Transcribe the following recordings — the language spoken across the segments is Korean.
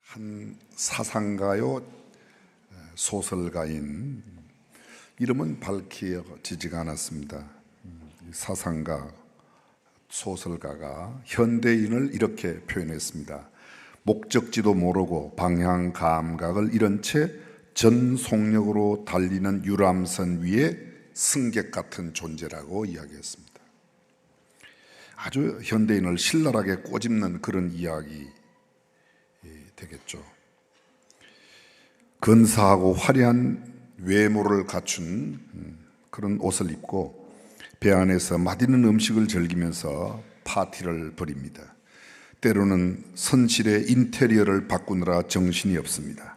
한 사상가요 소설가인, 이름은 밝혀지지가 않았습니다. 사상가 소설가가 현대인을 이렇게 표현했습니다. 목적지도 모르고 방향 감각을 잃은 채 전속력으로 달리는 유람선 위에 승객 같은 존재라고 이야기했습니다. 아주 현대인을 신랄하게 꼬집는 그런 이야기 되겠죠. 근사하고 화려한 외모를 갖춘 그런 옷을 입고 배 안에서 맛있는 음식을 즐기면서 파티를 벌입니다. 때로는 선실의 인테리어를 바꾸느라 정신이 없습니다.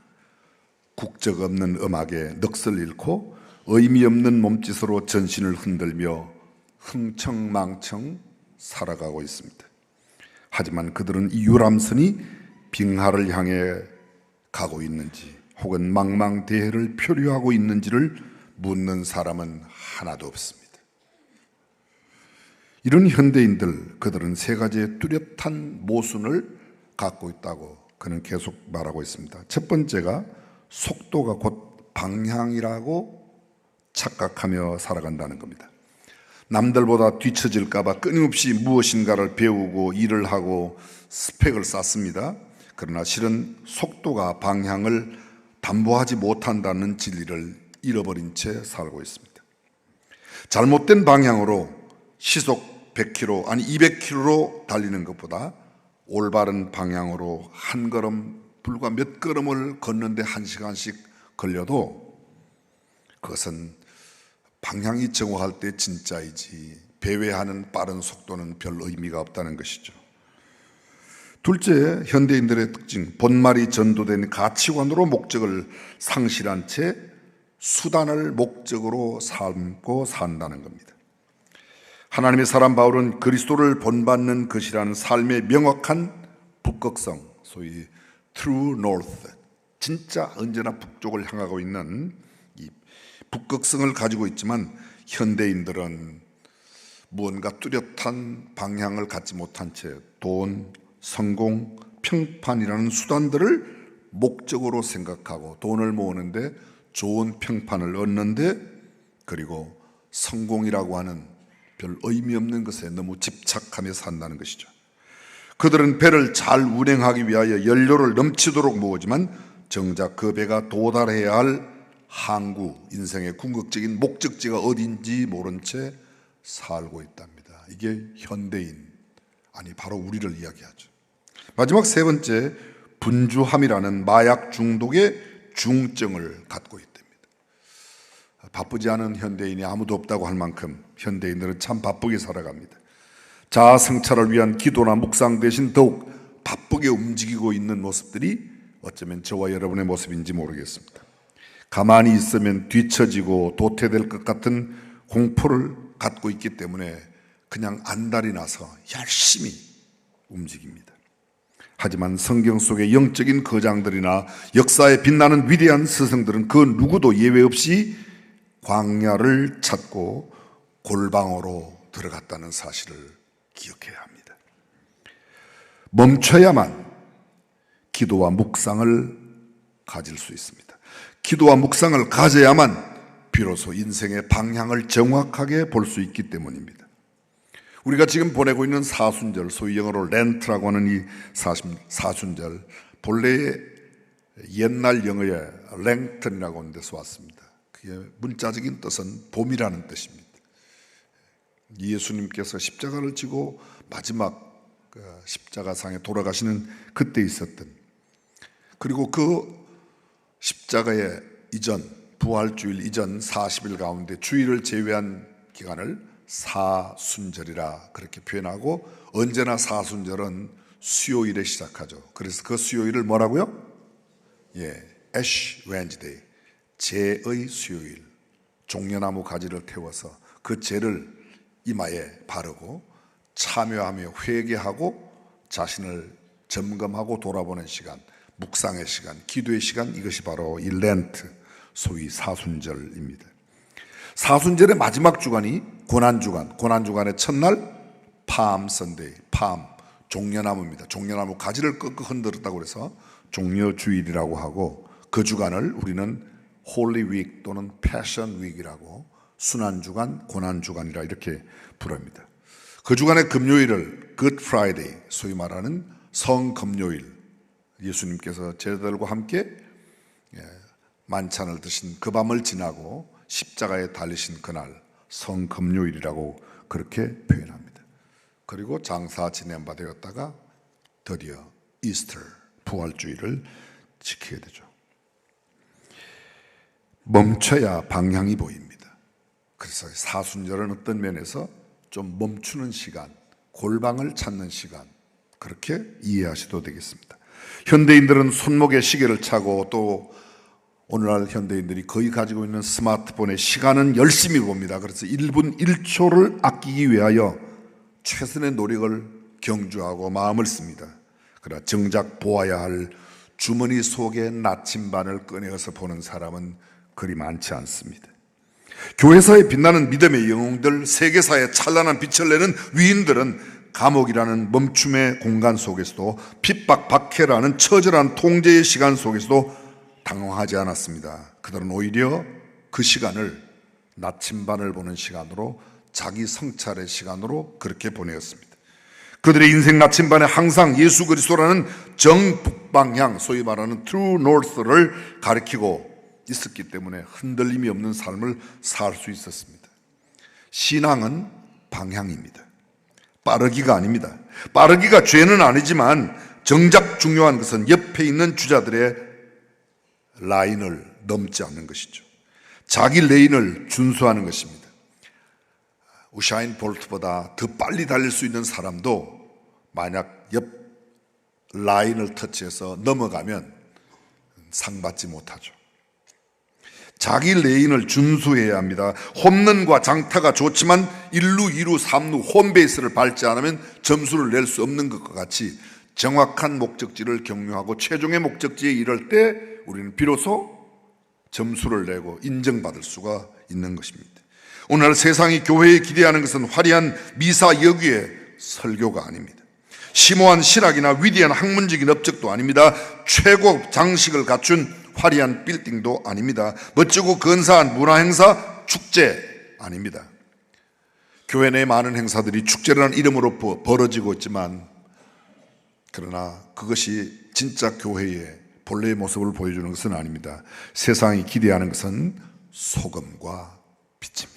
국적 없는 음악에 넋을 잃고 의미 없는 몸짓으로 전신을 흔들며 흥청망청 살아가고 있습니다. 하지만 그들은 이 유람선이 빙하를 향해 가고 있는지 혹은 망망대해를 표류하고 있는지를 묻는 사람은 하나도 없습니다. 이런 현대인들, 그들은 세 가지의 뚜렷한 모순을 갖고 있다고 그는 계속 말하고 있습니다. 첫 번째가 속도가 곧 방향이라고 착각하며 살아간다는 겁니다. 남들보다 뒤처질까 봐 끊임없이 무엇인가를 배우고 일을 하고 스펙을 쌓습니다. 그러나 실은 속도가 방향을 담보하지 못한다는 진리를 잃어버린 채 살고 있습니다. 잘못된 방향으로 시속 100km, 아니 200km로 달리는 것보다 올바른 방향으로 한 걸음, 불과 몇 걸음을 걷는데 1시간씩 걸려도 그것은 방향이 정확할 때 진짜이지 배회하는 빠른 속도는 별 의미가 없다는 것이죠. 둘째, 현대인들의 특징, 본말이 전도된 가치관으로 목적을 상실한 채 수단을 목적으로 삼고 산다는 겁니다. 하나님의 사람 바울은 그리스도를 본받는 것이라는 삶의 명확한 북극성, 소위 true north, 진짜 언제나 북쪽을 향하고 있는 이 북극성을 가지고 있지만, 현대인들은 무언가 뚜렷한 방향을 갖지 못한 채 돈, 성공, 평판이라는 수단들을 목적으로 생각하고 돈을 모으는데, 좋은 평판을 얻는데, 그리고 성공이라고 하는 별 의미 없는 것에 너무 집착하며 산다는 것이죠. 그들은 배를 잘 운행하기 위하여 연료를 넘치도록 모으지만 정작 그 배가 도달해야 할 항구, 인생의 궁극적인 목적지가 어딘지 모른 채 살고 있답니다. 이게 현대인, 아니 바로 우리를 이야기하죠. 마지막 세 번째, 분주함이라는 마약 중독의 중증을 갖고 있답니다. 바쁘지 않은 현대인이 아무도 없다고 할 만큼 현대인들은 참 바쁘게 살아갑니다. 자아 성찰을 위한 기도나 묵상 대신 더욱 바쁘게 움직이고 있는 모습들이 어쩌면 저와 여러분의 모습인지 모르겠습니다. 가만히 있으면 뒤처지고 도태될 것 같은 공포를 갖고 있기 때문에 그냥 안달이 나서 열심히 움직입니다. 하지만 성경 속의 영적인 거장들이나 역사에 빛나는 위대한 스승들은 그 누구도 예외 없이 광야를 찾고 골방으로 들어갔다는 사실을 기억해야 합니다. 멈춰야만 기도와 묵상을 가질 수 있습니다. 기도와 묵상을 가져야만 비로소 인생의 방향을 정확하게 볼 수 있기 때문입니다. 우리가 지금 보내고 있는 사순절, 소위 영어로 렌트라고 하는 이 사순절, 본래의 옛날 영어의 랭턴이라고 하는 데서 왔습니다. 그게 문자적인 뜻은 봄이라는 뜻입니다. 예수님께서 십자가를 지고 마지막 십자가상에 돌아가시는 그때 있었던, 그리고 그 십자가의 이전, 부활주일 이전 40일 가운데 주일을 제외한 기간을 사순절이라 그렇게 표현하고, 언제나 사순절은 수요일에 시작하죠. 그래서 그 수요일을 뭐라고요? Ash Wednesday, 재의 수요일. 종려나무 가지를 태워서 그 재를 이마에 바르고 참여하며 회개하고 자신을 점검하고 돌아보는 시간, 묵상의 시간, 기도의 시간, 이것이 바로 이 렌트, 소위 사순절입니다. 사순절의 마지막 주간이 고난주간, 고난주간의 첫날 팜 선데이, 팜, 종려나무입니다. 종려나무 가지를 끄끄 흔들었다고 해서 종려주일이라고 하고, 그 주간을 우리는 홀리 윅 또는 패션 윅이라고, 순환주간, 고난주간이라 이렇게 부릅니다. 그 주간의 금요일을 Good Friday, 소위 말하는 성금요일, 예수님께서 제자들과 함께 만찬을 드신 그 밤을 지나고 십자가에 달리신 그날 성금요일이라고 그렇게 표현합니다. 그리고 장사 지낸 바 되었다가 드디어 이스터, 부활주일을 지키게 되죠. 멈춰야 방향이 보입니다. 그래서 사순절은 어떤 면에서 좀 멈추는 시간, 골방을 찾는 시간, 그렇게 이해하셔도 되겠습니다. 현대인들은 손목에 시계를 차고, 또 오늘날 현대인들이 거의 가지고 있는 스마트폰에 시간은 열심히 봅니다. 그래서 1분 1초를 아끼기 위하여 최선의 노력을 경주하고 마음을 씁니다. 그러나 정작 보아야 할 주머니 속의 나침반을 꺼내어서 보는 사람은 그리 많지 않습니다. 교회사에 빛나는 믿음의 영웅들, 세계사에 찬란한 빛을 내는 위인들은 감옥이라는 멈춤의 공간 속에서도, 핍박, 박해라는 처절한 통제의 시간 속에서도 당황하지 않았습니다. 그들은 오히려 그 시간을 나침반을 보는 시간으로, 자기 성찰의 시간으로 그렇게 보내었습니다. 그들의 인생 나침반에 항상 예수 그리스도라는 정북방향, 소위 말하는 True North를 가리키고 있었기 때문에 흔들림이 없는 삶을 살 수 있었습니다. 신앙은 방향입니다. 빠르기가 아닙니다. 빠르기가 죄는 아니지만 정작 중요한 것은 옆에 있는 주자들의 라인을 넘지 않는 것이죠. 자기 레인을 준수하는 것입니다. 우샤인 볼트보다 더 빨리 달릴 수 있는 사람도 만약 옆 라인을 터치해서 넘어가면 상 받지 못하죠. 자기 레인을 준수해야 합니다. 홈런과 장타가 좋지만 1루, 2루, 3루 홈베이스를 밟지 않으면 점수를 낼 수 없는 것과 같이 정확한 목적지를 경유하고 최종의 목적지에 이를 때 우리는 비로소 점수를 내고 인정받을 수가 있는 것입니다. 오늘 세상이 교회에 기대하는 것은 화려한 미사 여기의 설교가 아닙니다. 심오한 신학이나 위대한 학문적인 업적도 아닙니다. 최고 장식을 갖춘 화려한 빌딩도 아닙니다. 멋지고 근사한 문화행사, 축제 아닙니다. 교회 내 많은 행사들이 축제라는 이름으로 벌어지고 있지만, 그러나 그것이 진짜 교회의 본래의 모습을 보여주는 것은 아닙니다. 세상이 기대하는 것은 소금과 빛입니다.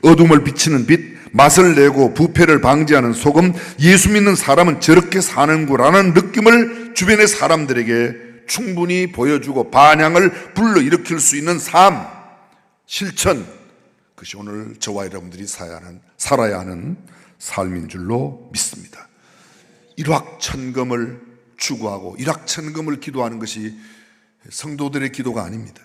어둠을 비치는 빛, 맛을 내고 부패를 방지하는 소금, 예수 믿는 사람은 저렇게 사는구라는 느낌을 주변의 사람들에게 충분히 보여주고 반향을 불러일으킬 수 있는 삶, 실천, 그것이 오늘 저와 여러분들이 살아야 하는 삶인 줄로 믿습니다. 일확천금을 추구하고 일확천금을 기도하는 것이 성도들의 기도가 아닙니다.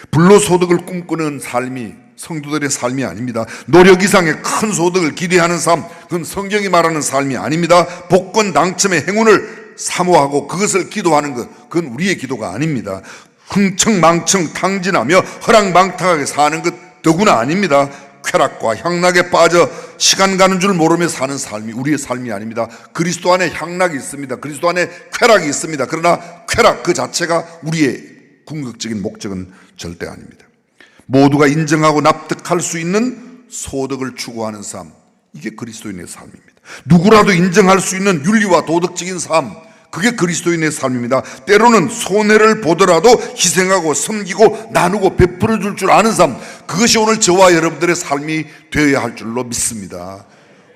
불로소득을 꿈꾸는 삶이 성도들의 삶이 아닙니다. 노력 이상의 큰 소득을 기대하는 삶, 그건 성경이 말하는 삶이 아닙니다. 복권 당첨의 행운을 사모하고 그것을 기도하는 것, 그건 우리의 기도가 아닙니다. 흥청망청 탕진하며 허랑방탕하게 사는 것 더구나 아닙니다. 쾌락과 향락에 빠져 시간 가는 줄 모르며 사는 삶이 우리의 삶이 아닙니다. 그리스도 안에 향락이 있습니다. 그리스도 안에 쾌락이 있습니다. 그러나 쾌락 그 자체가 우리의 궁극적인 목적은 절대 아닙니다. 모두가 인정하고 납득할 수 있는 소득을 추구하는 삶, 이게 그리스도인의 삶입니다. 누구라도 인정할 수 있는 윤리와 도덕적인 삶, 그게 그리스도인의 삶입니다. 때로는 손해를 보더라도 희생하고 섬기고 나누고 베풀어 줄 줄 아는 삶, 그것이 오늘 저와 여러분들의 삶이 되어야 할 줄로 믿습니다.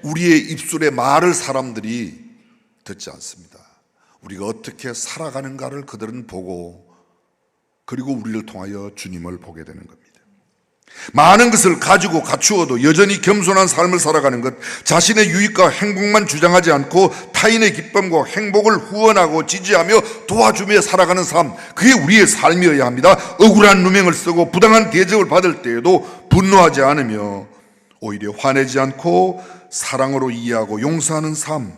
우리의 입술에 말을 사람들이 듣지 않습니다. 우리가 어떻게 살아가는가를 그들은 보고, 그리고 우리를 통하여 주님을 보게 되는 겁니다. 많은 것을 가지고 갖추어도 여전히 겸손한 삶을 살아가는 것, 자신의 유익과 행복만 주장하지 않고 타인의 기쁨과 행복을 후원하고 지지하며 도와주며 살아가는 삶, 그게 우리의 삶이어야 합니다. 억울한 누명을 쓰고 부당한 대접을 받을 때에도 분노하지 않으며 오히려 화내지 않고 사랑으로 이해하고 용서하는 삶,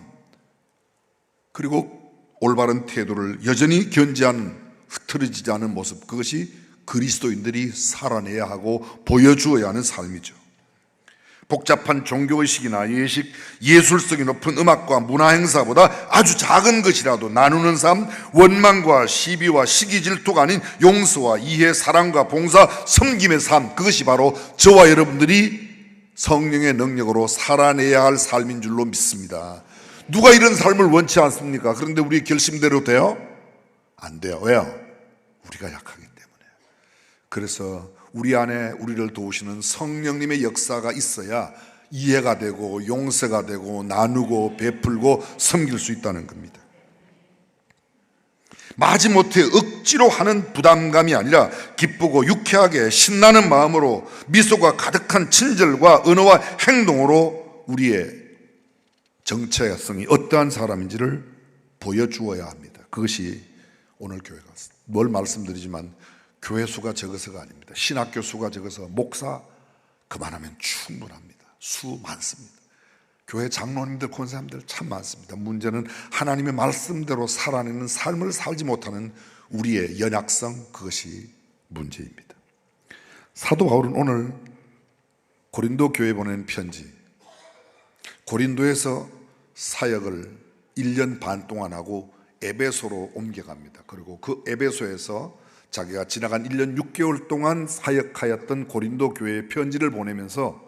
그리고 올바른 태도를 여전히 견지하는, 흐트러지지 않은 모습, 그것이 그리스도인들이 살아내야 하고 보여주어야 하는 삶이죠. 복잡한 종교의식이나 예식, 예술성이 높은 음악과 문화 행사보다 아주 작은 것이라도 나누는 삶, 원망과 시비와 시기 질투가 아닌 용서와 이해, 사랑과 봉사, 섬김의 삶, 그것이 바로 저와 여러분들이 성령의 능력으로 살아내야 할 삶인 줄로 믿습니다. 누가 이런 삶을 원치 않습니까? 그런데 우리의 결심대로 돼요? 안 돼요. 왜요? 우리가 약하기 때문에. 그래서 우리 안에 우리를 도우시는 성령님의 역사가 있어야 이해가 되고 용서가 되고 나누고 베풀고 섬길 수 있다는 겁니다. 마지못해 억지로 하는 부담감이 아니라 기쁘고 유쾌하게 신나는 마음으로 미소가 가득한 친절과 언어와 행동으로 우리의 정체성이 어떠한 사람인지를 보여주어야 합니다. 그것이 오늘 교회가 뭘 말씀드리지만 교회 수가 적어서가 아닙니다. 신학교 수가 적어서 목사 그만하면 충분합니다. 수 많습니다. 교회 장로님들, 권사님들 참 많습니다. 문제는 하나님의 말씀대로 살아내는 삶을 살지 못하는 우리의 연약성, 그것이 문제입니다. 사도 바울은 오늘 고린도 교회에 보낸 편지, 고린도에서 사역을 1년 반 동안 하고 에베소로 옮겨갑니다. 그리고 그 에베소에서 자기가 지나간 1년 6개월 동안 사역하였던 고린도 교회에 편지를 보내면서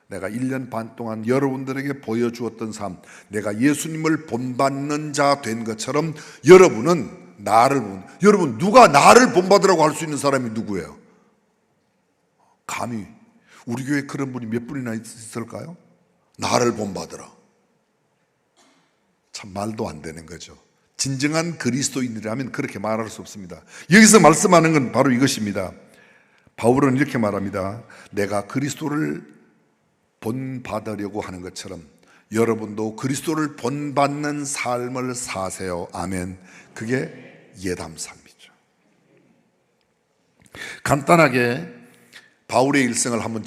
내가 1년 반 동안 여러분들에게 보여주었던 삶, 내가 예수님을 본받는 자 된 것처럼 여러분은 나를 여러분 누가 나를 본받으라고 할 수 있는 사람이 누구예요? 감히 우리 교회에 그런 분이 몇 분이나 있을까요? 나를 본받으라. 참 말도 안 되는 거죠. 진정한 그리스도인이라면 그렇게 말할 수 없습니다. 여기서 말씀하는 건 바로 이것입니다. 바울은 이렇게 말합니다. 내가 그리스도를 본받으려고 하는 것처럼 여러분도 그리스도를 본받는 삶을 사세요. 아멘. 그게 예담 삶이죠. 간단하게 바울의 일생을 한번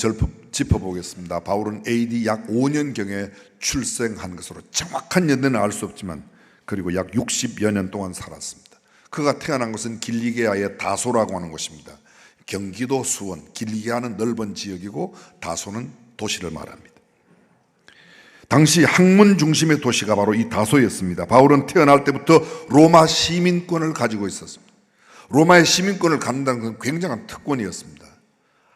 짚어보겠습니다. 바울은 AD 약 5년경에 출생한 것으로 정확한 연대는 알 수 없지만 그리고 약 60여 년 동안 살았습니다. 그가 태어난 것은 길리게아의 다소라고 하는 곳입니다. 경기도 수원, 길리게아는 넓은 지역이고 다소는 도시를 말합니다. 당시 학문 중심의 도시가 바로 이 다소였습니다. 바울은 태어날 때부터 로마 시민권을 가지고 있었습니다. 로마의 시민권을 갖는다는 건 굉장한 특권이었습니다.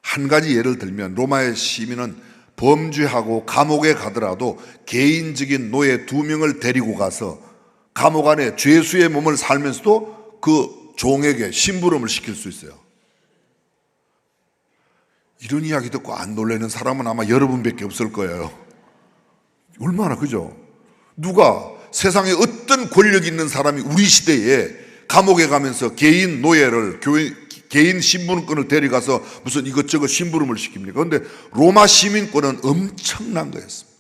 한 가지 예를 들면 로마의 시민은 범죄하고 감옥에 가더라도 개인적인 노예 2명을 데리고 가서 감옥 안에 죄수의 몸을 살면서도 그 종에게 심부름을 시킬 수 있어요. 이런 이야기 듣고 안 놀라는 사람은 아마 여러분밖에 없을 거예요. 얼마나 그죠? 누가 세상에 어떤 권력 있는 사람이 우리 시대에 감옥에 가면서 개인 노예를 개인 신분권을 데려가서 무슨 이것저것 심부름을 시킵니까? 그런데 로마 시민권은 엄청난 거였습니다.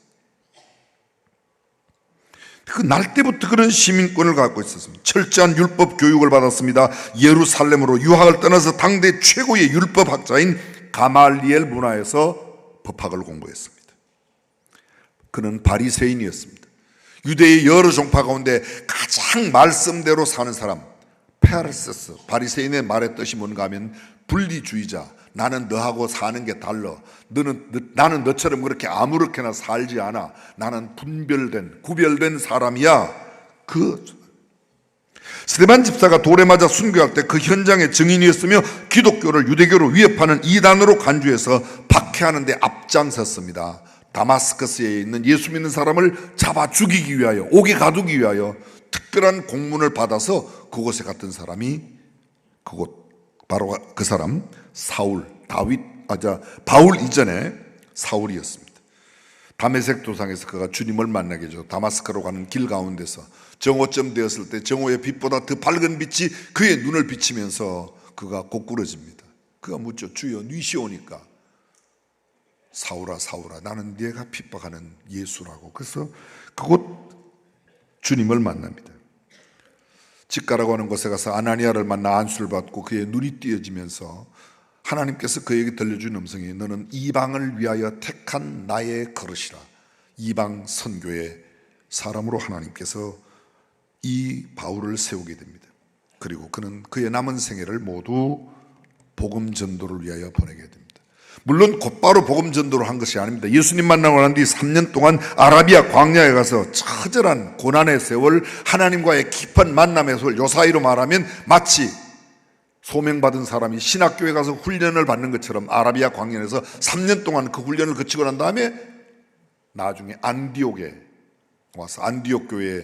그 날 때부터 그런 시민권을 갖고 있었습니다. 철저한 율법 교육을 받았습니다. 예루살렘으로 유학을 떠나서 당대 최고의 율법학자인 가말리엘 문화에서 법학을 공부했습니다. 그는 바리새인이었습니다. 유대의 여러 종파 가운데 가장 말씀대로 사는 사람, 페르세스, 바리새인의 말의 뜻이 뭔가 하면 분리주의자, 나는 너하고 사는 게 달라. 나는 너처럼 그렇게 아무렇게나 살지 않아. 나는 구별된 사람이야. 스데반 집사가 돌에 맞아 순교할 때 그 현장의 증인이었으며 기독교를 유대교로 위협하는 이단으로 간주해서 박해하는 데 앞장섰습니다. 다마스커스에 있는 예수 믿는 사람을 잡아 죽이기 위하여, 옥에 가두기 위하여 특별한 공문을 받아서 그곳에 갔던 사람이 바로 그 사람 바울 이전에 사울이었습니다. 다메섹 도상에서 그가 주님을 만나게 되죠. 다마스커로 가는 길 가운데서 정오쯤 되었을 때 정오의 빛보다 더 밝은 빛이 그의 눈을 비치면서 그가 고꾸러집니다. 그가 묻죠. 주여 니시오니까. 사울아 사울아 나는 네가 핍박하는 예수라고. 그래서 그곳 주님을 만납니다. 직가라고 하는 곳에 가서 아나니아를 만나 안수를 받고 그의 눈이 띄어지면서 하나님께서 그에게 들려준 음성이 너는 이방을 위하여 택한 나의 그릇이라. 이방 선교의 사람으로 하나님께서 이 바울을 세우게 됩니다. 그리고 그는 그의 남은 생애를 모두 복음 전도를 위하여 보내게 됩니다. 물론 곧바로 복음 전도를 한 것이 아닙니다. 예수님 만나고 난 뒤 3년 동안 아라비아 광야에 가서 처절한 고난의 세월, 하나님과의 깊은 만남의 세월, 요사이로 말하면 마치 소명받은 사람이 신학교에 가서 훈련을 받는 것처럼 아라비아 광야에서 3년 동안 그 훈련을 거치고 난 다음에 나중에 안디옥에 와서 안디옥 교회에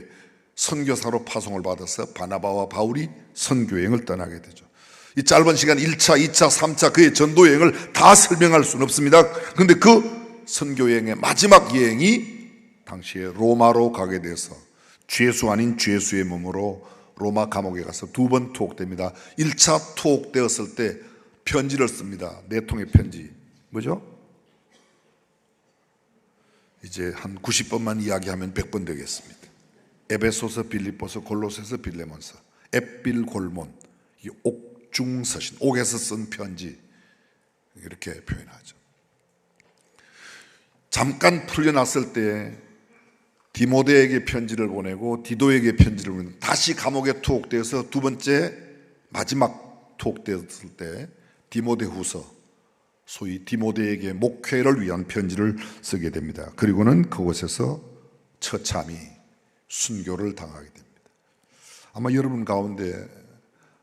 선교사로 파송을 받아서 바나바와 바울이 선교여행을 떠나게 되죠. 이 짧은 시간 1차, 2차, 3차 그의 전도여행을 다 설명할 수는 없습니다. 그런데 그 선교여행의 마지막 여행이 당시에 로마로 가게 돼서 죄수 아닌 죄수의 몸으로 로마 감옥에 가서 2번 투옥됩니다. 1차 투옥되었을 때 편지를 씁니다. 4통의 편지. 뭐죠? 이제 한 90번만 이야기하면 100번 되겠습니다. 에베소서, 빌립보서, 골로새서, 빌레몬서, 앳빌골몬, 이 옥중서신, 옥에서 쓴 편지, 이렇게 표현하죠. 잠깐 풀려났을 때 디모데에게 편지를 보내고 디도에게 편지를 보내고 다시 감옥에 투옥되어서 2번째 마지막 투옥되었을 때 디모데후서, 소위 디모데에게 목회를 위한 편지를 쓰게 됩니다. 그리고는 그곳에서 처참히 순교를 당하게 됩니다. 아마 여러분 가운데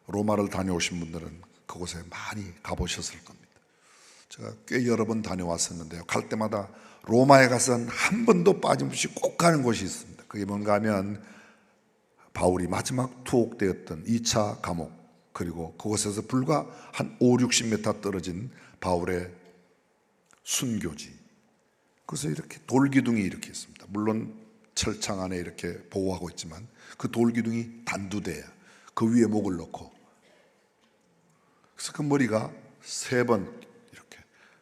로마를 다녀오신 분들은 그곳에 많이 가보셨을 겁니다. 제가 꽤 여러 번 다녀왔었는데요, 갈 때마다 로마에 가서는 한 번도 빠짐없이 꼭 가는 곳이 있습니다. 그게 뭔가 하면 바울이 마지막 투옥되었던 2차 감옥, 그리고 그곳에서 불과 한 5, 60m 떨어진 바울의 순교지. 그래서 이렇게 돌기둥이 이렇게 있습니다. 물론 철창 안에 이렇게 보호하고 있지만 그 돌기둥이 단두대야. 그 위에 목을 넣고, 그래서 그 머리가 3번 이렇게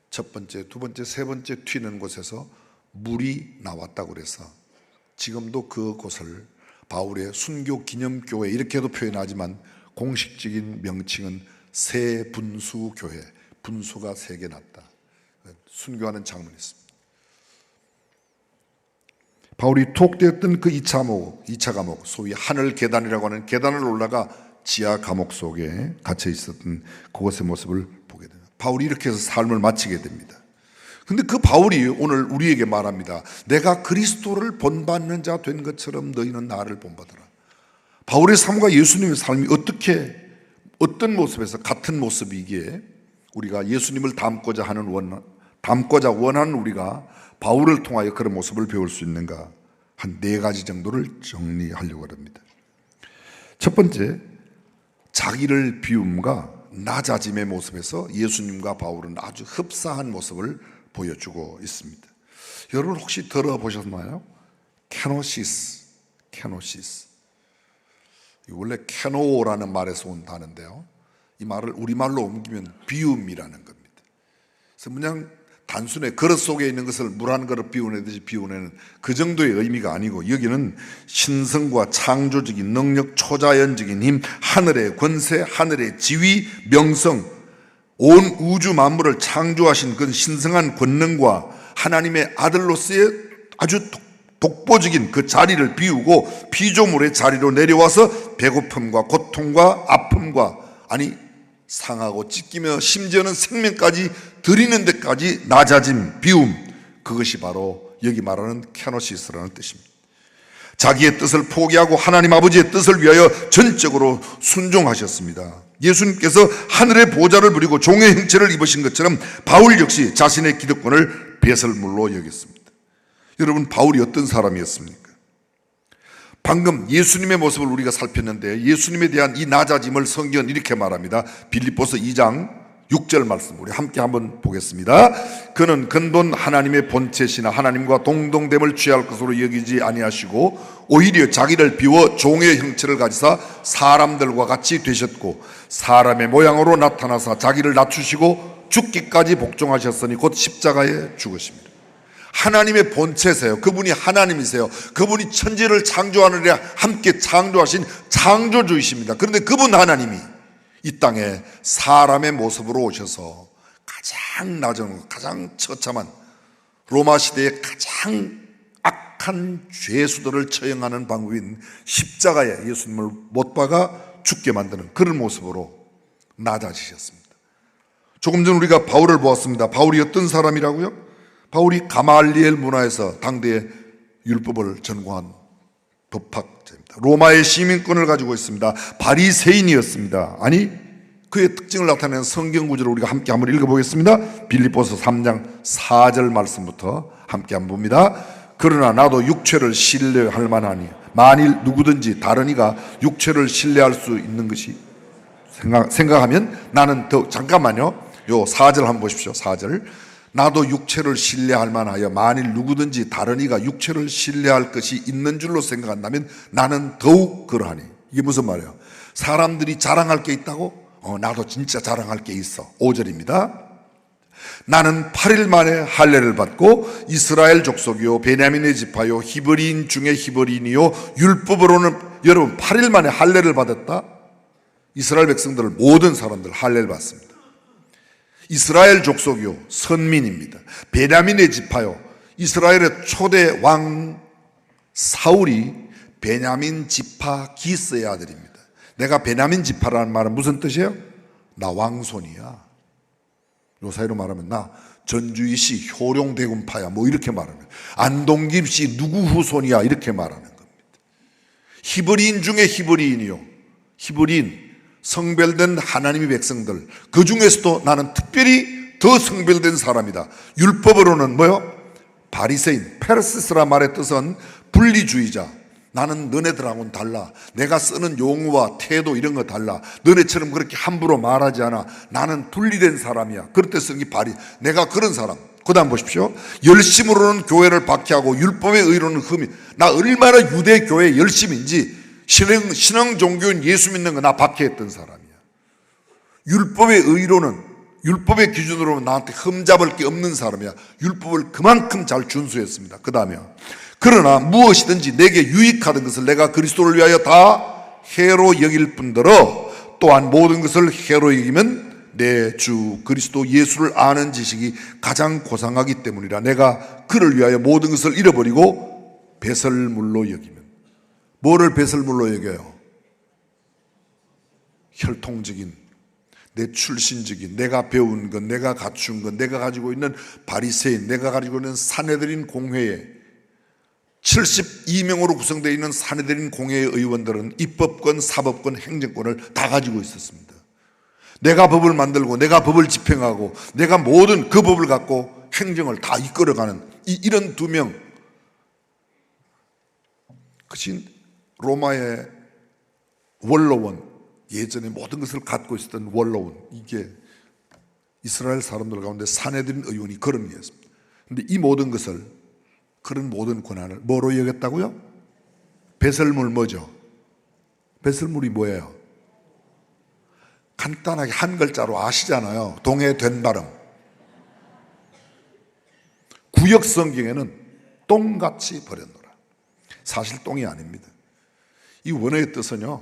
첫 번째, 2번째, 3번째 튀는 곳에서 물이 나왔다고 그래서 지금도 그곳을 바울의 순교 기념교회 이렇게도 표현하지만 공식적인 명칭은 새분수교회, 분수가 3개 났다, 순교하는 장면이 있습니다. 바울이 투옥되었던 그 2차 감옥, 소위 하늘 계단이라고 하는 계단을 올라가 지하 감옥 속에 갇혀 있었던 그곳의 모습을 보게 됩니다. 바울이 이렇게 해서 삶을 마치게 됩니다. 근데 그 바울이 오늘 우리에게 말합니다. 내가 그리스도를 본받는 자 된 것처럼 너희는 나를 본받으라. 바울의 삶과 예수님의 삶이 어떤 모습에서 같은 모습이기에 우리가 예수님을 닮고자 원하는 우리가 바울을 통하여 그런 모습을 배울 수 있는가, 한 4가지 정도를 정리하려고 합니다. 첫 번째, 자기를 비움과 낮아짐의 모습에서 예수님과 바울은 아주 흡사한 모습을 보여주고 있습니다. 여러분 혹시 들어보셨나요? 케노시스. 원래 케노라는 말에서 온 단어인데요, 이 말을 우리말로 옮기면 비움이라는 겁니다. 그래서 그냥 단순히 그릇 속에 있는 것을 물 한 그릇 비워내듯이 비워내는 그 정도의 의미가 아니고, 여기는 신성과 창조적인 능력, 초자연적인 힘, 하늘의 권세, 하늘의 지위, 명성, 온 우주 만물을 창조하신 그 신성한 권능과 하나님의 아들로서의 아주 독보적인 그 자리를 비우고 피조물의 자리로 내려와서 배고픔과 고통과 아픔과, 아니 상하고 찢기며 심지어는 생명까지 드리는 데까지 낮아짐, 비움, 그것이 바로 여기 말하는 케노시스라는 뜻입니다. 자기의 뜻을 포기하고 하나님 아버지의 뜻을 위하여 전적으로 순종하셨습니다. 예수님께서 하늘의 보좌를 부리고 종의 형체를 입으신 것처럼 바울 역시 자신의 기득권을 배설물로 여겼습니다. 여러분, 바울이 어떤 사람이었습니까? 방금 예수님의 모습을 우리가 살폈는데 예수님에 대한 이 낮아짐을 성경은 이렇게 말합니다. 빌립보서 2장 6절 말씀 우리 함께 한번 보겠습니다. 그는 근본 하나님의 본체시나 하나님과 동등됨을 취할 것으로 여기지 아니하시고 오히려 자기를 비워 종의 형체를 가지사 사람들과 같이 되셨고 사람의 모양으로 나타나사 자기를 낮추시고 죽기까지 복종하셨으니 곧 십자가에 죽으십니다. 하나님의 본체세요. 그분이 하나님이세요. 그분이 천지를 창조하느라 함께 창조하신 창조주이십니다. 그런데 그분 하나님이 이 땅에 사람의 모습으로 오셔서 가장 낮은, 가장 처참한 로마 시대의 가장 악한 죄수들을 처형하는 방법인 십자가에 예수님을 못 박아 죽게 만드는 그런 모습으로 낮아지셨습니다. 조금 전 우리가 바울을 보았습니다. 바울이 어떤 사람이라고요? 바울이 가말리엘 문화에서 당대의 율법을 전공한 법학자입니다. 로마의 시민권을 가지고 있습니다. 바리새인이었습니다. 아니, 그의 특징을 나타내는 성경 구절을 우리가 함께 한번 읽어보겠습니다. 빌립보서 3장 4절 말씀부터 함께 한번 봅니다. 그러나 나도 육체를 신뢰할 만하니 만일 누구든지 다른 이가 육체를 신뢰할 수 있는 것이 생각하면 나는 더, 잠깐만요, 요 4절 한번 보십시오. 4절. 나도 육체를 신뢰할 만하여 만일 누구든지 다른 이가 육체를 신뢰할 것이 있는 줄로 생각한다면 나는 더욱 그러하니. 이게 무슨 말이에요? 사람들이 자랑할 게 있다고? 나도 진짜 자랑할 게 있어. 5절입니다. 나는 8일 만에 할례를 받고 이스라엘 족속이요 베냐민의 지파요 히브리인 중에 히브리인이요 율법으로는 여러분 8일 만에 할례를 받았다. 이스라엘 백성들 모든 사람들 할례를 받습니다. 이스라엘 족속이요 선민입니다. 베냐민의 지파요 이스라엘의 초대 왕 사울이 베냐민 지파 기스의 아들입니다. 내가 베냐민 지파라는 말은 무슨 뜻이에요? 나 왕손이야. 요 사이로 말하면 나 전주희 씨 효룡대군파야 뭐 이렇게 말하는, 안동김 씨 누구 후손이야 이렇게 말하는 겁니다. 히브리인 중에 히브리인이요 히브리인 성별된 하나님의 백성들 그 중에서도 나는 특별히 더 성별된 사람이다. 율법으로는 뭐요? 바리새인, 페르시스라 말의 뜻은 분리주의자. 나는 너네들하고는 달라. 내가 쓰는 용어와 태도 이런 거 달라. 너네처럼 그렇게 함부로 말하지 않아. 나는 분리된 사람이야. 그럴 때 쓴 게 내가 그런 사람. 그 다음 보십시오. 열심으로는 교회를 박해하고 율법의 의로는 흠이. 나 얼마나 유대 교회 열심인지 신앙 종교인 예수 믿는 거 나 박해했던 사람이야. 율법의 의로는, 율법의 기준으로는 나한테 흠잡을 게 없는 사람이야. 율법을 그만큼 잘 준수했습니다. 그 다음에 그러나 무엇이든지 내게 유익하던 것을 내가 그리스도를 위하여 다 해로 여길 뿐더러 또한 모든 것을 해로 여기면 내 주 그리스도 예수를 아는 지식이 가장 고상하기 때문이라. 내가 그를 위하여 모든 것을 잃어버리고 배설물로 여기면. 뭐를 배설물로 여겨요? 혈통적인, 내 출신적인, 내가 배운 것, 내가 갖춘 것, 내가 가지고 있는 바리새인, 내가 가지고 있는 사내들인 공회에 72명으로 구성되어 있는 사내들인 공회의 의원들은 입법권, 사법권, 행정권을 다 가지고 있었습니다. 내가 법을 만들고 내가 법을 집행하고 내가 모든 그 법을 갖고 행정을 다 이끌어가는 이런 두 명, 그것이 로마의 원로원, 예전에 모든 것을 갖고 있었던 원로원, 이게 이스라엘 사람들 가운데 사내들인 의원이 그런 게 있습니다. 그런데 이 모든 것을, 그런 모든 권한을 뭐로 여겼다고요? 배설물 뭐죠? 배설물이 뭐예요? 간단하게 한 글자로 아시잖아요. 동해 된 발음. 구역 성경에는 똥같이 버렸노라. 사실 똥이 아닙니다. 이 원어의 뜻은요,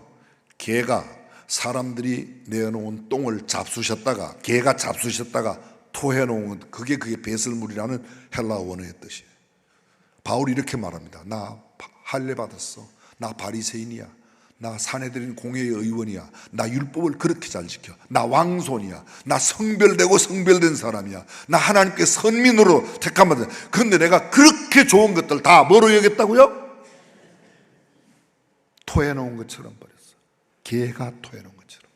개가 사람들이 내어놓은 똥을 잡수셨다가, 개가 잡수셨다가 토해놓은 그게 배설물이라는 헬라 원어의 뜻이에요. 바울이 이렇게 말합니다. 나 할례 받았어. 나 바리새인이야. 나 사내들인 공회의 의원이야. 나 율법을 그렇게 잘 지켜. 나 왕손이야. 나 성별되고 성별된 사람이야. 나 하나님께 선민으로 택함받은. 그런데 내가 그렇게 좋은 것들 다 뭐로 여겼다고요? 토해놓은 것처럼 버렸어. 개가 토해놓은 것처럼.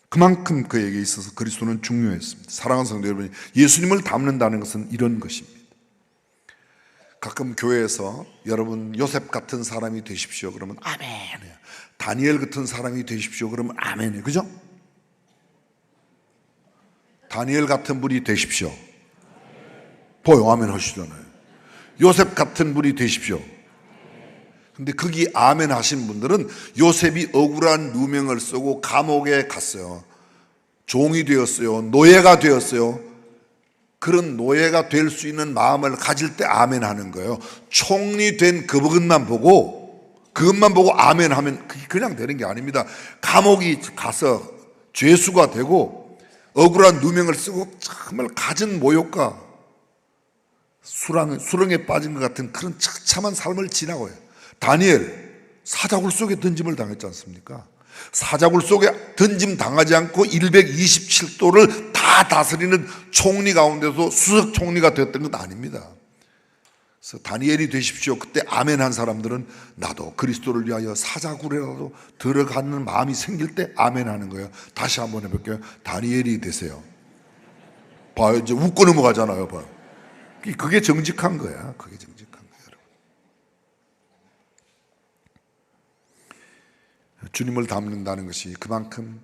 그만큼 그에게 있어서 그리스도는 중요했습니다. 사랑하는 성도 여러분, 예수님을 닮는다는 것은 이런 것입니다. 가끔 교회에서 여러분 요셉 같은 사람이 되십시오 그러면 아멘, 다니엘 같은 사람이 되십시오 그러면 아멘이에요. 그죠? 다니엘 같은 분이 되십시오. 보여, 아멘 하시잖아요. 요셉 같은 분이 되십시오. 근데 거기 아멘 하신 분들은 요셉이 억울한 누명을 쓰고 감옥에 갔어요. 종이 되었어요. 노예가 되었어요. 그런 노예가 될 수 있는 마음을 가질 때 아멘 하는 거예요. 총리 된 그것만 보고 아멘 하면 그게 그냥 되는 게 아닙니다. 감옥이 가서 죄수가 되고 억울한 누명을 쓰고 정말 갖은 모욕과 수렁에 빠진 것 같은 그런 처참한 삶을 지나고요. 다니엘 사자굴 속에 던짐을 당했지 않습니까? 사자굴 속에 던짐 당하지 않고 127도를 다 다스리는 총리 가운데서 수석 총리가 되었던 건 아닙니다. 그래서 다니엘이 되십시오. 그때 아멘 한 사람들은 나도 그리스도를 위하여 사자굴에라도 들어가는 마음이 생길 때 아멘 하는 거예요. 다시 한번 해볼게요. 다니엘이 되세요. 봐요, 이제 웃고 넘어가잖아요. 봐요. 그게 정직한 거야. 그게 정직한 거야, 여러분. 주님을 닮는다는 것이 그만큼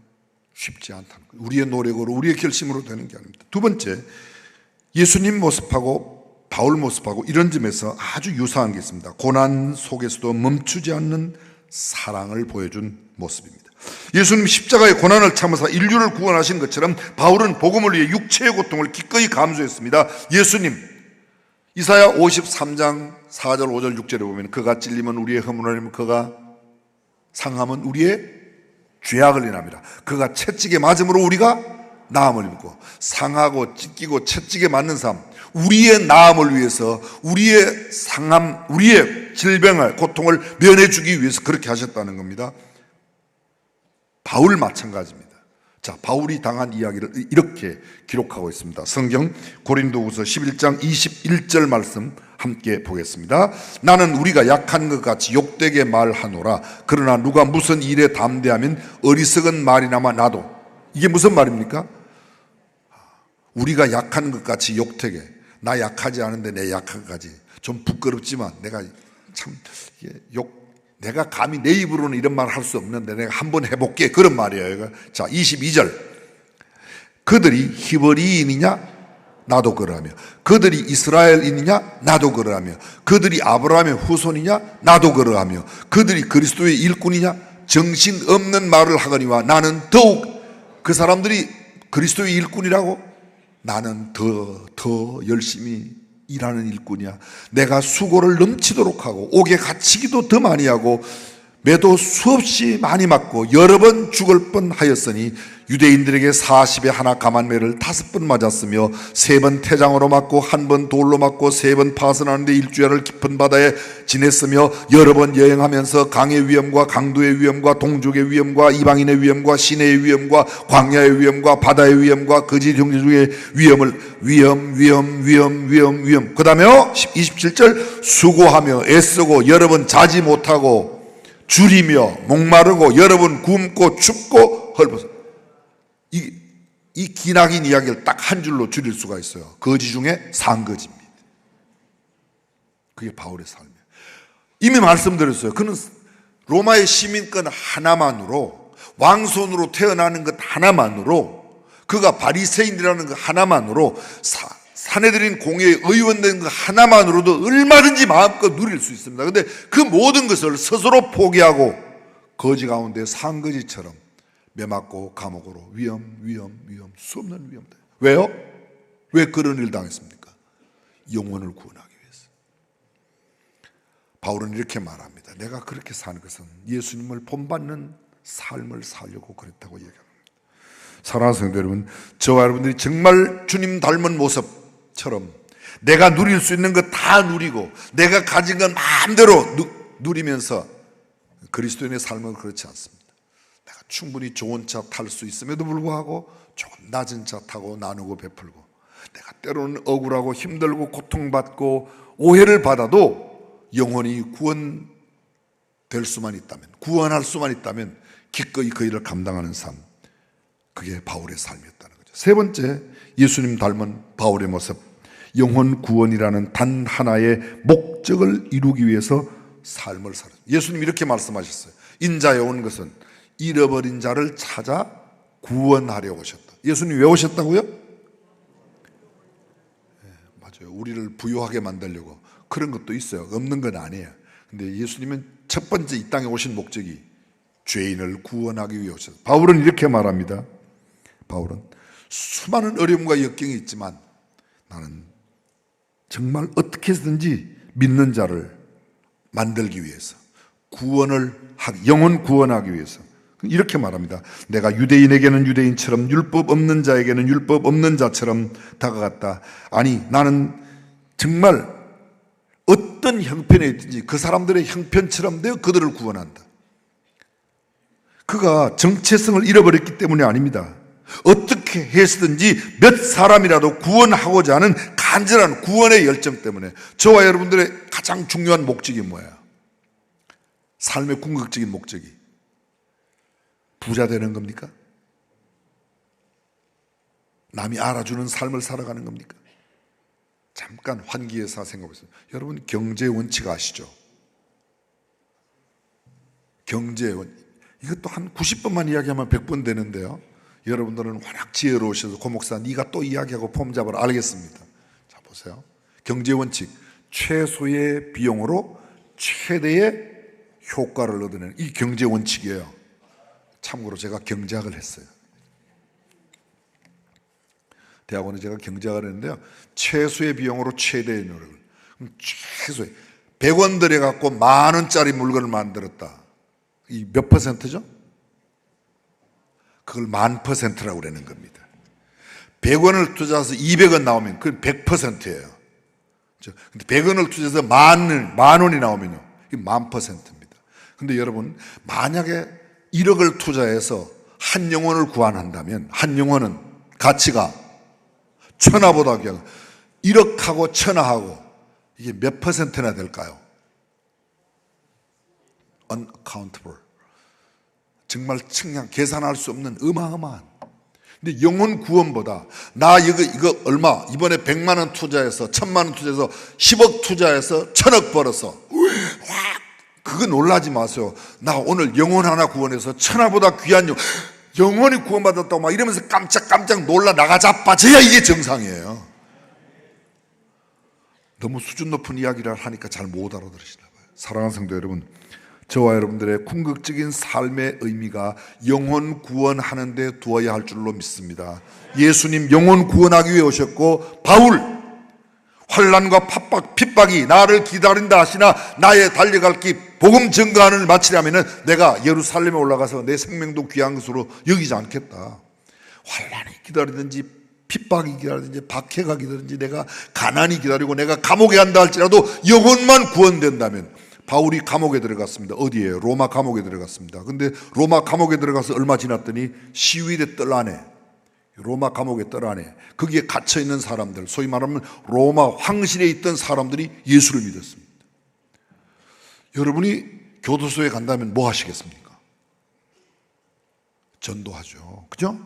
쉽지 않다는 거예요. 우리의 노력으로, 우리의 결심으로 되는 게 아닙니다. 두 번째, 예수님 모습하고 바울 모습하고 이런 점에서 아주 유사한 게 있습니다. 고난 속에서도 멈추지 않는 사랑을 보여준 모습입니다. 예수님 십자가의 고난을 참으사 인류를 구원하신 것처럼 바울은 복음을 위해 육체의 고통을 기꺼이 감수했습니다. 예수님, 이사야 53장 4절 5절 6절에 보면 그가 찔리면 우리의 허물을, 그가 상함은 우리의 죄악을 인합니다. 그가 채찍에 맞음으로 우리가 나음을 입고, 상하고 찢기고 채찍에 맞는 삶, 우리의 나음을 위해서, 우리의 상함, 우리의 질병을, 고통을 면해주기 위해서 그렇게 하셨다는 겁니다. 바울 마찬가지입니다. 자, 바울이 당한 이야기를 이렇게 기록하고 있습니다. 성경 고린도후서 11장 21절 말씀 함께 보겠습니다. 나는 우리가 약한 것 같이 욕되게 말하노라. 그러나 누가 무슨 일에 담대하면 어리석은 말이나마 나도. 이게 무슨 말입니까? 우리가 약한 것 같이 욕되게, 나 약하지 않은데 내 약한까지 좀 부끄럽지만 내가 참 내가 감히 내 입으로는 이런 말 할 수 없는데 내가 한번 해볼게, 그런 말이에요. 자, 22절. 그들이 히브리인이냐? 나도 그러하며. 그들이 이스라엘인이냐? 나도 그러하며. 그들이 아브라함의 후손이냐? 나도 그러하며. 그들이 그리스도의 일꾼이냐? 정신없는 말을 하거니와 나는 더욱. 그 사람들이 그리스도의 일꾼이라고? 나는 더 열심히 일하는 일꾼이야. 내가 수고를 넘치도록 하고 옥에 갇히기도 더 많이 하고 매도 수없이 많이 맞고 여러 번 죽을 뻔하였으니 유대인들에게 40에 하나 감한매를 5번 맞았으며 3번 태장으로 맞고 1번 돌로 맞고 3번 파선하는데 일주일을 깊은 바다에 지냈으며 여러 번 여행하면서 강의 위험과 강도의 위험과 동족의 위험과 이방인의 위험과 시내의 위험과 광야의 위험과 바다의 위험과 거짓 형제 중의 위험을 위험 그 다음에 27절 수고하며 애쓰고 여러 번 자지 못하고 줄이며 목마르고 여러 번 굶고 춥고 헐벗어. 이 기나긴 이야기를 딱 한 줄로 줄일 수가 있어요. 거지 중에 상거지입니다. 그게 바울의 삶이에요. 이미 말씀드렸어요. 그는 로마의 시민권 하나만으로, 왕손으로 태어나는 것 하나만으로, 그가 바리새인이라는 것 하나만으로, 사내들인 공회의 의원된 것 하나만으로도 얼마든지 마음껏 누릴 수 있습니다. 그런데 그 모든 것을 스스로 포기하고 거지 가운데 상거지처럼 매맞고 감옥으로 위험 수없는 위험. 왜요? 왜 그런 일을 당했습니까? 영혼을 구원하기 위해서. 바울은 이렇게 말합니다. 내가 그렇게 사는 것은 예수님을 본받는 삶을 살려고 그랬다고 얘기합니다. 사랑하는 성도 여러분, 저와 여러분들이 정말 주님 닮은 모습처럼 내가 누릴 수 있는 것 다 누리고 내가 가진 건 마음대로 누리면서, 그리스도인의 삶은 그렇지 않습니다. 내가 충분히 좋은 차 탈 수 있음에도 불구하고 조금 낮은 차 타고 나누고 베풀고, 내가 때로는 억울하고 힘들고 고통받고 오해를 받아도 영혼이 구원될 수만 있다면, 구원할 수만 있다면 기꺼이 그 일을 감당하는 삶, 그게 바울의 삶이었다는 거죠. 세 번째, 예수님 닮은 바울의 모습, 영혼 구원이라는 단 하나의 목적을 이루기 위해서 삶을 살았어요. 예수님 이렇게 말씀하셨어요. 인자에 온 것은 잃어버린 자를 찾아 구원하려 오셨다. 예수님 왜 오셨다고요? 네, 맞아요. 우리를 부유하게 만들려고. 그런 것도 있어요. 없는 건 아니에요. 근데 예수님은 첫 번째 이 땅에 오신 목적이 죄인을 구원하기 위해 오셨어요. 바울은 이렇게 말합니다. 바울은 수많은 어려움과 역경이 있지만 나는 정말 어떻게 해서든지 믿는 자를 만들기 위해서, 영혼 구원하기 위해서 이렇게 말합니다. 내가 유대인에게는 유대인처럼 율법 없는 자에게는 율법 없는 자처럼 다가갔다. 아니, 나는 정말 어떤 형편에 있든지 그 사람들의 형편처럼 되어 그들을 구원한다. 그가 정체성을 잃어버렸기 때문이 아닙니다. 어떻게 해서든지 몇 사람이라도 구원하고자 하는 간절한 구원의 열정 때문에. 저와 여러분들의 가장 중요한 목적이 뭐예요? 삶의 궁극적인 목적이 부자 되는 겁니까? 남이 알아주는 삶을 살아가는 겁니까? 잠깐 환기해서 생각해보세요. 여러분, 경제 원칙 아시죠? 경제 원칙. 이것도 한 90번만 이야기하면 100번 되는데요. 여러분들은 워낙 지혜로우셔서 고 목사 네가 또 이야기하고 폼 잡아라. 알겠습니다. 자, 보세요. 경제 원칙. 최소의 비용으로 최대의 효과를 얻어내는 이 경제 원칙이에요. 참고로 제가 경제학을 했어요. 대학원에 제가 경제학을 했는데요. 최소의 비용으로 최대의 노력을. 그럼 최소의 100원 들여갖고 10,000원짜리 물건을 만들었다. 이 몇 퍼센트죠? 그걸 10,000%라고 그러는 겁니다. 100원을 투자해서 200원 나오면 그건 100%예요. 근데 100원을 투자해서 만 원이 나오면요, 이게 10,000%입니다. 근데 여러분, 만약에 1억을 투자해서 한 영혼을 구원한다면 한 영혼은 가치가 천하보다 귀하고 1억하고 천하하고 이게 몇 퍼센트나 될까요? uncountable. 정말 측량, 계산할 수 없는 어마어마한. 근데 영혼 구원보다 나 이거 얼마, 이번에 100만 원 투자해서 1,000만 원 투자해서 10억 투자해서 1,000억 벌었어. 그거 놀라지 마세요. 나 오늘 영혼 하나 구원해서 천하보다 귀한 영혼이 구원받았다고 막 이러면서 깜짝 놀라 나가 자빠져야 이게 정상이에요. 너무 수준 높은 이야기를 하니까 잘 못 알아들으시나 봐요. 사랑하는 성도 여러분, 저와 여러분들의 궁극적인 삶의 의미가 영혼 구원하는 데 두어야 할 줄로 믿습니다. 예수님 영혼 구원하기 위해 오셨고, 바울 환난과 핍박이 나를 기다린다 하시나 나의 달려갈 길 복음 증거하는 일 마치려면 내가 예루살렘에 올라가서 내 생명도 귀한 것으로 여기지 않겠다. 환난이 기다리든지 핍박이 기다리든지 박해가 기다리든지 내가 가난이 기다리고 내가 감옥에 간다 할지라도 영혼만 구원된다면. 바울이 감옥에 들어갔습니다. 어디에요? 로마 감옥에 들어갔습니다. 근데 로마 감옥에 들어가서 얼마 지났더니 시위대 뜰 안에, 로마 감옥의 뜰 안에 거기에 갇혀있는 사람들, 소위 말하면 로마 황실에 있던 사람들이 예수를 믿었습니다. 여러분이 교도소에 간다면 뭐 하시겠습니까? 전도하죠. 그죠?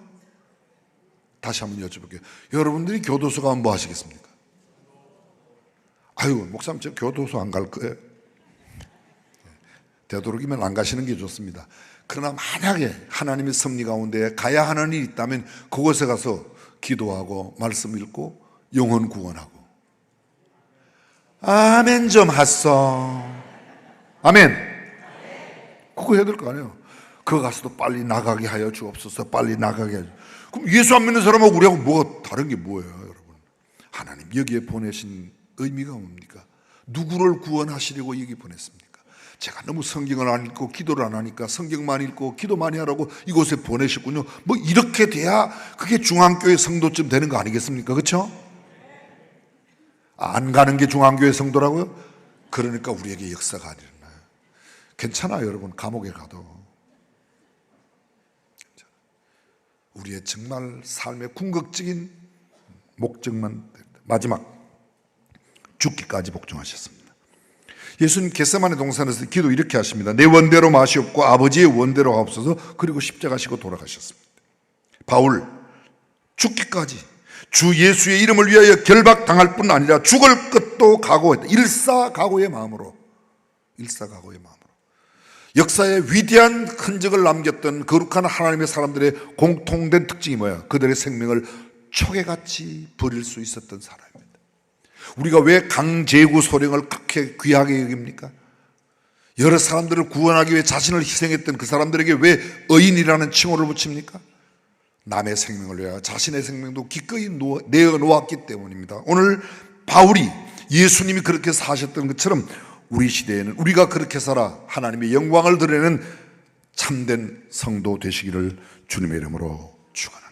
다시 한번 여쭤볼게요. 여러분들이 교도소 가면 뭐 하시겠습니까? 아유, 목사님 저 교도소 안 갈 거예요. 되도록이면 안 가시는 게 좋습니다. 그러나 만약에 하나님의 섭리 가운데 가야 하는 일이 있다면 그곳에 가서 기도하고 말씀 읽고 영혼 구원하고. 아멘 좀 하소. 아멘. 그거 해야 될 거 아니에요. 그거 가서도 빨리 나가게 하여 주옵소서. 빨리 나가게 하여. 그럼 예수 안 믿는 사람하고 우리하고 뭐가 다른 게 뭐예요, 여러분? 하나님 여기에 보내신 의미가 뭡니까? 누구를 구원하시려고 여기 보냈습니까? 제가 너무 성경을 안 읽고 기도를 안 하니까 성경만 읽고 기도 많이 하라고 이곳에 보내셨군요. 뭐 이렇게 돼야 그게 중앙교회 성도쯤 되는 거 아니겠습니까? 그렇죠? 안 가는 게 중앙교회 성도라고요? 그러니까 우리에게 역사가 안 일어나요. 괜찮아요, 여러분. 감옥에 가도 우리의 정말 삶의 궁극적인 목적만. 마지막, 죽기까지 복종하셨습니다. 예수님 겟세마네 동산에서 기도 이렇게 하십니다. 내 원대로 마시옵고 아버지의 원대로 하옵소서. 그리고 십자가시고 돌아가셨습니다. 바울 죽기까지 주 예수의 이름을 위하여 결박당할 뿐 아니라 죽을 것도 각오했다. 일사각오의 마음으로. 역사에 위대한 흔적을 남겼던 거룩한 하나님의 사람들의 공통된 특징이 뭐야? 그들의 생명을 초계같이 버릴 수 있었던 사람입니다. 우리가 왜 강제구 소령을 그렇게 귀하게 여깁니까? 여러 사람들을 구원하기 위해 자신을 희생했던 그 사람들에게 왜 의인이라는 칭호를 붙입니까? 남의 생명을 위하여 자신의 생명도 기꺼이 내어놓았기 때문입니다. 오늘 바울이 예수님이 그렇게 사셨던 것처럼 우리 시대에는 우리가 그렇게 살아 하나님의 영광을 드러내는 참된 성도 되시기를 주님의 이름으로 축원합니다.